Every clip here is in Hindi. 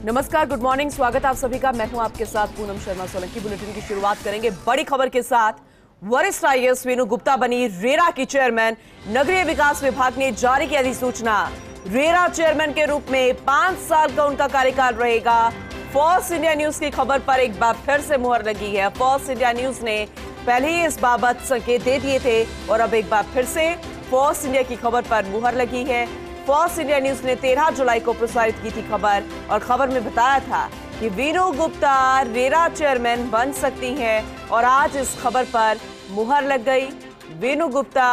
नमस्कार, गुड मॉर्निंग, स्वागत आप सभी का। मैं हूं आपके साथ पूनम शर्मा सोलंकी। बुलेटिन की शुरुआत करेंगे बड़ी खबर के साथ। वरिष्ठ आईएएस वीनू गुप्ता बनी रेरा की चेयरमैन। नगरीय विकास विभाग ने जारी की अधिसूचना। रेरा चेयरमैन के रूप में 5 साल का उनका कार्यकाल रहेगा। फॉर्स इंडिया न्यूज की खबर पर एक बार फिर से मुहर लगी है। फॉर्स इंडिया न्यूज ने पहले ही इस बाबत संकेत दे दिए थे और अब एक बार फिर से फॉर्स इंडिया की खबर पर मुहर लगी है। फॉर्स इंडिया न्यूज ने 13 जुलाई को प्रसारित की थी खबर और खबर में बताया था कि वीनू गुप्ता रेरा चेयरमैन बन सकती हैं और आज इस खबर पर मुहर लग गई। वीनू गुप्ता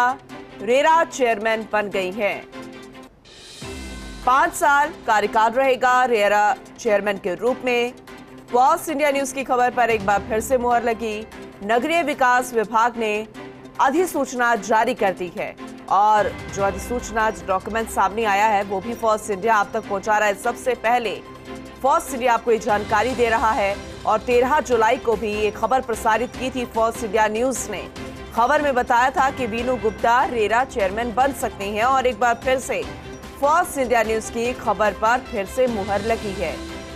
रेरा चेयरमैन बन गई हैं। 5 साल कार्यकाल रहेगा रेरा चेयरमैन के रूप में। फॉर्स इंडिया न्यूज की खबर पर एक बार फिर से मुहर लगी। नगरीय विकास विभाग ने अधिसूचना जारी कर दी है और जो अधिसूचना डॉक्यूमेंट सामने आया है वो भी फॉर्स इंडिया आप तक पहुंचा रहा है। सबसे पहले फॉर्स इंडिया आपको ये जानकारी दे रहा है और 13 जुलाई को भी ये खबर प्रसारित की थी फॉर्स इंडिया न्यूज ने। खबर में बताया था कि वीनू गुप्ता रेरा चेयरमैन बन सकती हैं और एक बार फिर से फॉर्स इंडिया न्यूज की खबर पर फिर से मुहर लगी है।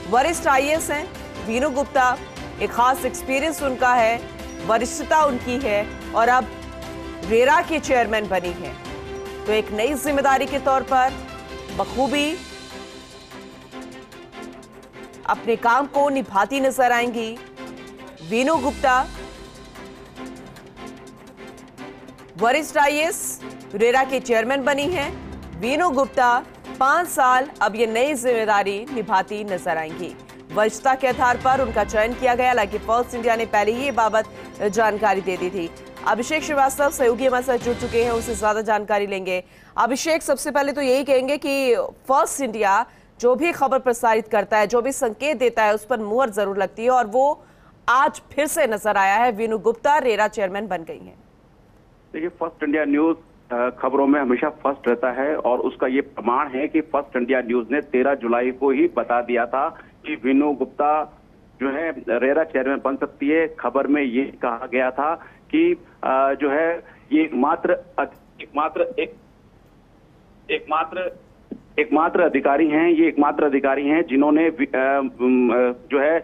वरिष्ठ आईएएस हैं वीनू गुप्ता, एक खास एक्सपीरियंस उनका है, वरिष्ठता उनकी है और अब रेरा की चेयरमैन बनी है तो एक नई जिम्मेदारी के तौर पर बखूबी अपने काम को निभाती नजर आएंगी। वीनू गुप्ता वरिष्ठ आईएएस रेरा के चेयरमैन बनी हैं। वीनू गुप्ता 5 साल अब ये नई जिम्मेदारी निभाती नजर आएंगी। वरिष्ठता के आधार पर उनका चयन किया गया। हालांकि फॉर्स इंडिया ने पहले ही ये बाबत जानकारी दे दी थी। अभिषेक श्रीवास्तव सहयोगी हमारे साथ जुड़ चुके हैं, उनसे ज्यादा जानकारी लेंगे। अभिषेक, सबसे पहले तो यही कहेंगे कि फॉर्स इंडिया जो भी खबर प्रसारित करता है, जो भी संकेत देता है, उस पर मुहर जरूर लगती है और वो आज फिर से नजर आया है। वीनू गुप्ता रेरा चेयरमैन बन गई हैं। देखिए, फर्स्ट इंडिया न्यूज खबरों में हमेशा फर्स्ट रहता है और उसका ये प्रमाण है कि फर्स्ट इंडिया न्यूज ने 13 जुलाई को ही बता दिया था कि वीनू गुप्ता जो है रेरा चेयरमैन बन सकती है। खबर में ये कहा गया था कि जो है ये एकमात्र अधिकारी हैं, ये एकमात्र अधिकारी हैं जिन्होंने जो है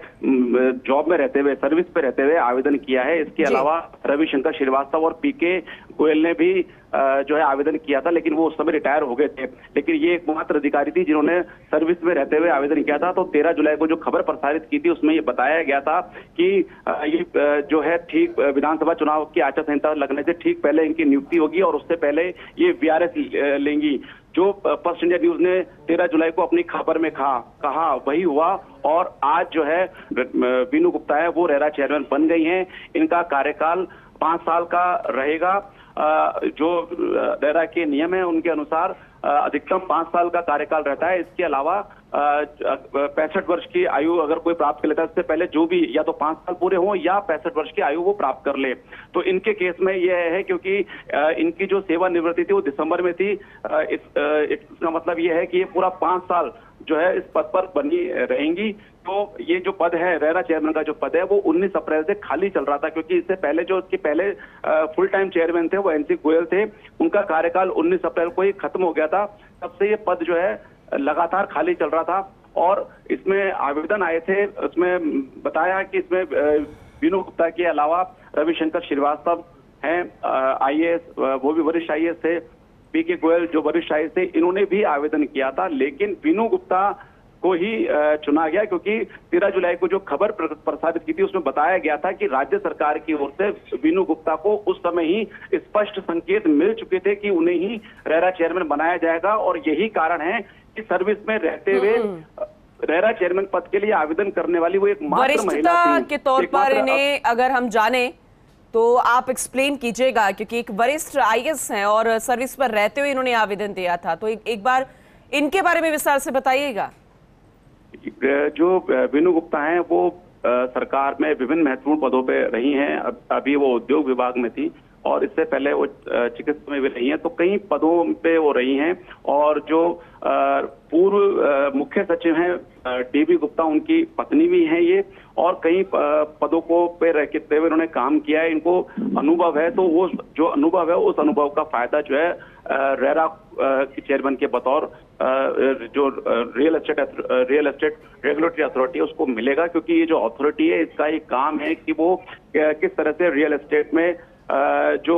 जॉब में रहते हुए, सर्विस पे रहते हुए आवेदन किया है। इसके अलावा रविशंकर श्रीवास्तव और पीके गोयल ने भी जो है आवेदन किया था, लेकिन वो उस समय रिटायर हो गए थे। लेकिन ये एकमात्र अधिकारी थी जिन्होंने सर्विस में रहते हुए आवेदन किया था। तो 13 जुलाई को जो खबर प्रसारित की थी उसमें ये बताया गया था कि ये जो है ठीक विधानसभा चुनाव की आचार संहिता लगने से ठीक पहले इनकी नियुक्ति होगी और उससे पहले ये वीआरएस लेंगी। जो फर्स्ट इंडिया न्यूज ने 13 जुलाई को अपनी खबर में कहा वही हुआ और आज जो है वीनू गुप्ता है वो रेरा चेयरमैन बन गई हैं। इनका कार्यकाल 5 साल का रहेगा। जो रेरा के नियम है उनके अनुसार अधिकतम 5 साल का कार्यकाल रहता है। इसके अलावा 65 वर्ष की आयु अगर कोई प्राप्त कर लेता है, इससे पहले जो भी या तो 5 साल पूरे हों या 65 वर्ष की आयु वो प्राप्त कर ले। तो इनके केस में यह है क्योंकि इनकी जो सेवानिवृत्ति थी वो दिसंबर में थी। इसका मतलब यह है कि ये पूरा 5 साल जो है इस पद पर बनी रहेंगी। तो ये जो पद है रेरा चेयरमैन का जो पद है वो 19 अप्रैल से खाली चल रहा था, क्योंकि इससे पहले जो इसके पहले फुल टाइम चेयरमैन थे वो एनसी गोयल थे। उनका कार्यकाल 19 अप्रैल को ही खत्म हो गया था। तब से ये पद जो है लगातार खाली चल रहा था और इसमें आवेदन आए थे। उसमें बताया कि इसमें वीनू गुप्ता के अलावा रविशंकर श्रीवास्तव हैं आईएएस, वो भी वरिष्ठ आईएएस थे। पीके गोयल जो वरिष्ठ आईएएस थे, इन्होंने भी आवेदन किया था, लेकिन वीनू गुप्ता को ही चुना गया क्योंकि 13 जुलाई को जो खबर प्रसारित की थी उसमें बताया गया था कि राज्य सरकार की ओर से वीनू गुप्ता को उस समय ही स्पष्ट संकेत मिल चुके थे कि उन्हें ही रेरा चेयरमैन बनाया जाएगा और यही कारण है कि सर्विस में रहते हुए रेरा चेयरमैन पद के लिए आवेदन करने वाली वो एक मात्र महिला थी। के तौर पर इन्हें अगर हम जाने तो आप एक्सप्लेन कीजिएगा, क्योंकि एक वरिष्ठ आईएएस हैं और सर्विस पर रहते हुए इन्होंने आवेदन दिया था, तो एक बार इनके बारे में विस्तार से बताइएगा। जो वीनू गुप्ता हैं वो सरकार में विभिन्न महत्वपूर्ण पदों पे रही हैं। अभी वो उद्योग विभाग में थी और इससे पहले वो चिकित्सा में भी रही हैं, तो कई पदों पे वो रही हैं। और जो पूर्व मुख्य सचिव हैं डीबी गुप्ता, उनकी पत्नी भी हैं ये, और कई पदों को पे रहते हुए उन्होंने काम किया है, इनको अनुभव है। तो वो जो अनुभव है, उस अनुभव का फायदा जो है रेरा के चेयरमैन के बतौर जो रियल एस्टेट रेगुलेटरी अथॉरिटी है उसको मिलेगा, क्योंकि ये जो अथॉरिटी है इसका एक काम है कि वो किस तरह से रियल एस्टेट में जो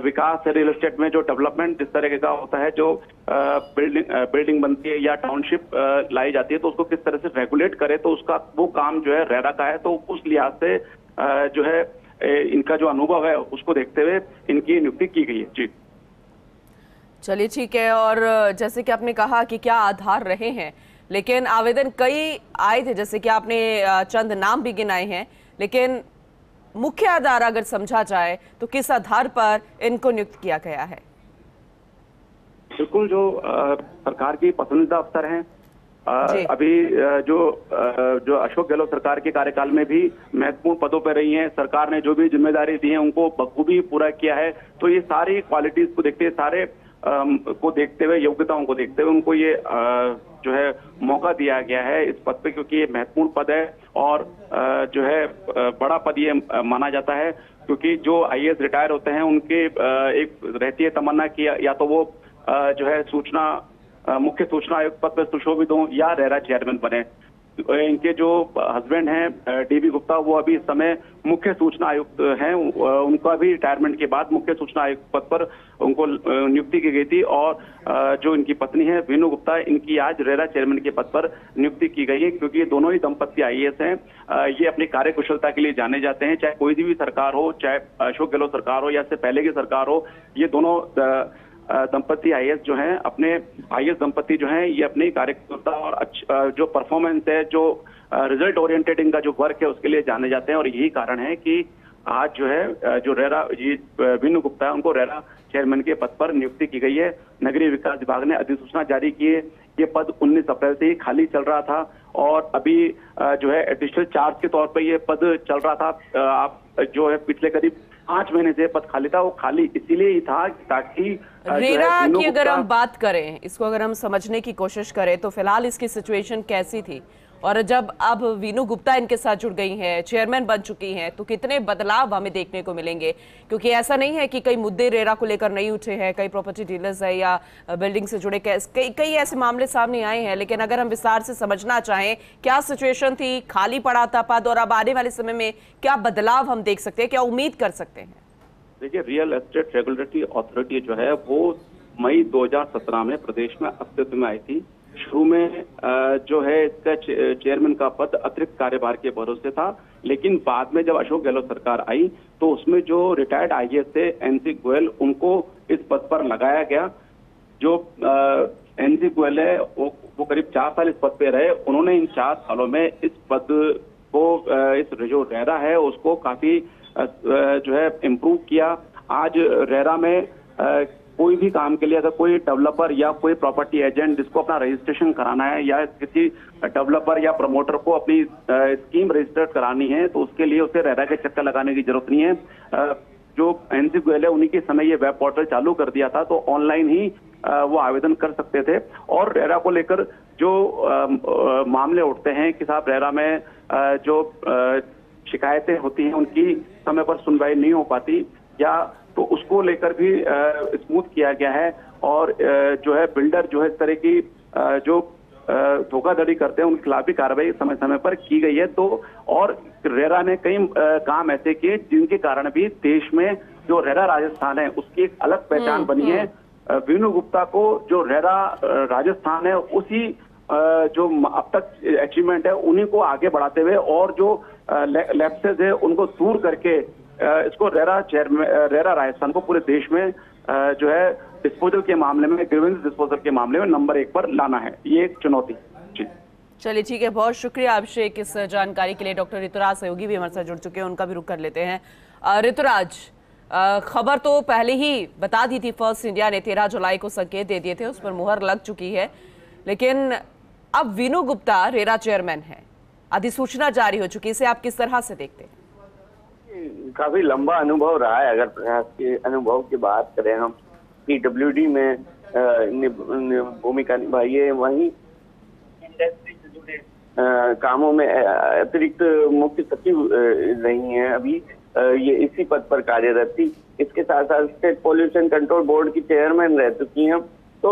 विकास है, रियल एस्टेट में जो डेवलपमेंट जिस तरह का होता है, जो बिल्डिंग बनती है या टाउनशिप लाई जाती है, तो उसको किस तरह से रेगुलेट करे, तो उसका वो काम जो है रेरा का है। तो उस लिहाज से जो है इनका जो अनुभव है उसको देखते हुए इनकी नियुक्ति की गई है। जी चलिए ठीक है। और जैसे कि आपने कहा कि क्या आधार रहे हैं, लेकिन आवेदन कई आए थे, जैसे कि आपने चंद नाम भी गिनाए हैं, लेकिन मुख्य आधार अगर समझा जाए तो किस आधार पर इनको नियुक्त किया गया है? बिल्कुल, जो सरकार की पसंदीदा अफसर हैं, अभी जो अशोक गहलोत सरकार के कार्यकाल में भी महत्वपूर्ण पदों पर रही हैं, सरकार ने जो भी जिम्मेदारी दी है उनको बखूबी पूरा किया है। तो ये सारी क्वालिटीज को देखते हुए, सारे को देखते हुए, योग्यताओं को देखते हुए उनको ये जो है मौका दिया गया है इस पद पे, क्योंकि ये महत्वपूर्ण पद है और जो है बड़ा पद ये माना जाता है। क्योंकि जो आईएएस रिटायर होते हैं उनके एक रहती है तमन्ना की या तो वो जो है मुख्य सूचना आयुक्त पद पर सुशोभित हों या रेरा चेयरमैन बने। इनके जो हस्बैंड हैं डीबी गुप्ता, वो अभी इस समय मुख्य सूचना आयुक्त हैं। उनका भी रिटायरमेंट के बाद मुख्य सूचना आयुक्त पद पर उनको नियुक्ति की गई थी। और जो इनकी पत्नी है वीनू गुप्ता, इनकी आज रेरा चेयरमैन के पद पर नियुक्ति की गई है, क्योंकि ये दोनों ही दंपत्ति आईएएस हैं। ये अपनी कार्यकुशलता के लिए जाने जाते हैं, चाहे कोई भी सरकार हो, चाहे अशोक गहलोत सरकार हो या इससे पहले की सरकार हो। ये दोनों दंपत्ति आईएएस जो हैं, अपने आईएएस दंपत्ति जो हैं, ये अपनी कार्यकुशलता और जो परफॉर्मेंस है, जो रिजल्ट ओरिएंटेड इनका जो वर्क है उसके लिए जाने जाते हैं। और यही कारण है कि आज जो है जो रेरा वीनू गुप्ता है उनको रेरा चेयरमैन के पद पर नियुक्ति की गई है। नगरीय विकास विभाग ने अधिसूचना जारी की है। ये पद 19 अप्रैल से ही खाली चल रहा था और अभी जो है एडिशनल चार्ज के तौर पर ये पद चल रहा था। आप जो है पिछले करीब 5 महीने से पद खाली था। वो खाली इसीलिए ही था ताकि रेरा की अगर हम बात करें, इसको अगर हम समझने की कोशिश करें तो फिलहाल इसकी सिचुएशन कैसी थी, और जब अब वीनू गुप्ता इनके साथ जुड़ गई हैं, चेयरमैन बन चुकी हैं, तो कितने बदलाव हमें देखने को मिलेंगे? क्योंकि ऐसा नहीं है कि कई मुद्दे रेरा को लेकर नहीं उठे हैं, कई प्रॉपर्टी डीलर्स है या बिल्डिंग से जुड़े कई ऐसे मामले सामने आए हैं। लेकिन अगर हम विस्तार से समझना चाहें, क्या सिचुएशन थी, खाली पड़ा था पद, और अब आने वाले समय में क्या बदलाव हम देख सकते हैं, क्या उम्मीद कर सकते हैं? देखिए, रियल एस्टेट रेगुलेटरी अथॉरिटी जो है वो मई 2017 में प्रदेश में अस्तित्व में आई थी। शुरू में जो है इसका चेयरमैन का पद अतिरिक्त कार्यभार के भरोसे था, लेकिन बाद में जब अशोक गहलोत सरकार आई तो उसमें जो रिटायर्ड आईएएस थे एनसी गोयल, उनको इस पद पर लगाया गया। जो एनसी गोयल है वो करीब 4 साल इस पद पे रहे। उन्होंने इन 4 सालों में इस पद को इस जो रेरा है उसको काफी जो है इम्प्रूव किया। आज रेरा में कोई भी काम के लिए अगर कोई डेवलपर या कोई प्रॉपर्टी एजेंट जिसको अपना रजिस्ट्रेशन कराना है या किसी डेवलपर या प्रमोटर को अपनी स्कीम रजिस्टर करानी है, तो उसके लिए उसे रेरा के चक्कर लगाने की जरूरत नहीं है। जो एनसी गोयल है उन्हीं के समय ये वेब पोर्टल चालू कर दिया था, तो ऑनलाइन ही वो आवेदन कर सकते थे। और रेरा को लेकर जो मामले उठते हैं कि साहब रेरा में जो शिकायतें होती हैं उनकी समय पर सुनवाई नहीं हो पाती, या तो उसको लेकर भी स्मूथ किया गया है। और जो है बिल्डर जो है इस तरह की जो धोखाधड़ी करते हैं उनके खिलाफ भी कार्रवाई समय समय पर की गई है। तो और रेरा ने कई काम ऐसे किए जिनके कारण भी देश में जो रेरा राजस्थान है उसकी एक अलग पहचान बनी है। वीनू गुप्ता को जो रेरा राजस्थान है उसी जो अब तक अचीवमेंट है उन्हीं को आगे बढ़ाते हुए और जो लैप्सेस है उनको दूर करके इसको रेरा राजस्थान को पूरे देश में जो है डिस्पोजल के मामले में, ग्रीवेंस डिस्पोजल के मामले में नंबर 1 पर लाना है। ये एक चुनौती। जी चलिए ठीक है, बहुत शुक्रिया अभिषेक इस जानकारी के लिए। डॉक्टर ऋतुराज सहयोगी भी हमारे साथ जुड़ चुके हैं, उनका भी रुख कर लेते हैं। ऋतुराज, खबर तो पहले ही बता दी थी, फर्स्ट इंडिया ने 13 जुलाई को संकेत दे दिए थे, उस पर मुहर लग चुकी है, लेकिन अब वीनू गुप्ता रेरा चेयरमैन है, अधिसूचना जारी हो चुकी है, इसे आप किस तरह से देखते हैं? काफी लंबा अनुभव रहा है। अगर प्रयास के अनुभव की बात करें हम, पीडब्ल्यूडी में भूमिका निभाई है, वहीं इंडस्ट्री से जुड़े कामों में अतिरिक्त मुख्य सचिव रही हैं। अभी ये इसी पद पर कार्यरत थी। इसके साथ साथ स्टेट पॉल्यूशन कंट्रोल बोर्ड की चेयरमैन रह चुकी हैं। तो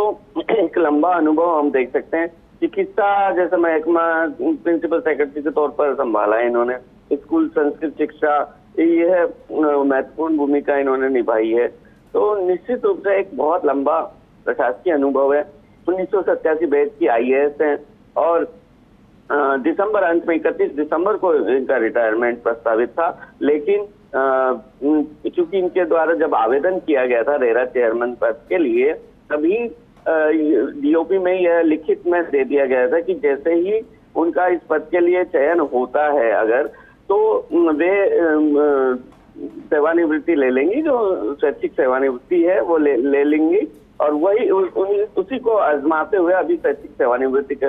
एक लंबा अनुभव हम देख सकते हैं। चिकित्सा जैसे महकमा प्रिंसिपल सेक्रेटरी के तौर पर संभाला है इन्होंने। स्कूल संस्कृत शिक्षा, यह महत्वपूर्ण भूमिका इन्होंने निभाई है। तो निश्चित रूप से एक बहुत लंबा प्रशासकीय अनुभव है। 1987 बैच की IAS है और दिसंबर अंत में 31 दिसंबर को इनका रिटायरमेंट प्रस्तावित था। लेकिन चूंकि इनके द्वारा जब आवेदन किया गया था रेरा चेयरमैन पद के लिए, तभी DOP में यह लिखित में दे दिया गया था कि जैसे ही उनका इस पद के लिए चयन होता है अगर, तो वे सेवानिवृत्ति ले लेंगी, जो स्वैच्छिक सेवानिवृत्ति है वो ले लेंगी। और वही उसी को आजमाते हुए अभी स्वैच्छिक सेवानिवृत्ति का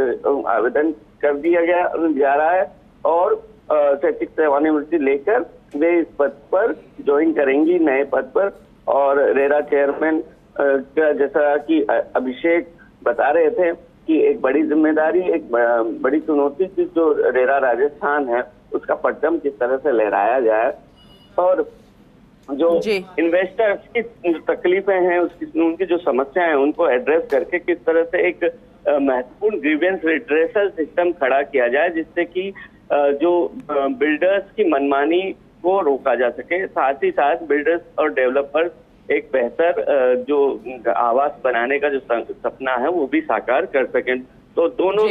आवेदन कर दिया जा रहा है और स्वैच्छिक सेवानिवृत्ति लेकर वे इस पद पर ज्वाइन करेंगी, नए पद पर। और रेरा चेयरमैन का जैसा कि अभिषेक बता रहे थे कि एक बड़ी जिम्मेदारी, एक बड़ी चुनौती थी जो रेरा राजस्थान है उसका परचम किस तरह से लहराया जाए और जो इन्वेस्टर्स की तकलीफें हैं, उनकी जो समस्याएं हैं उनको एड्रेस करके किस तरह से एक महत्वपूर्ण ग्रीवेंस रिड्रेसल सिस्टम खड़ा किया जाए, जिससे कि जो बिल्डर्स की मनमानी को रोका जा सके। साथ ही साथ बिल्डर्स और डेवलपर्स एक बेहतर जो आवास बनाने का जो सपना है वो भी साकार कर सकें। तो दोनों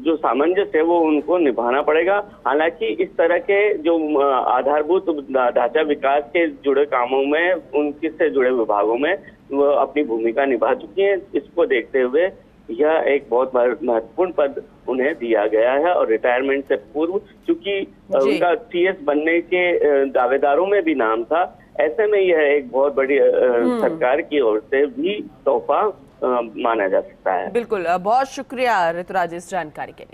जो सामंजस्य है वो उनको निभाना पड़ेगा। हालांकि इस तरह के जो आधारभूत ढांचा विकास के जुड़े कामों में, उनके से जुड़े विभागों में वो अपनी भूमिका निभा चुकी हैं। इसको देखते हुए यह एक बहुत महत्वपूर्ण पद उन्हें दिया गया है और रिटायरमेंट से पूर्व, चूंकि उनका CS बनने के दावेदारों में भी नाम था, ऐसे में यह एक बहुत बड़ी सरकार की ओर से भी तोहफा माना जा सकता है। बिल्कुल, बहुत शुक्रिया ऋतुराज इस जानकारी के लिए।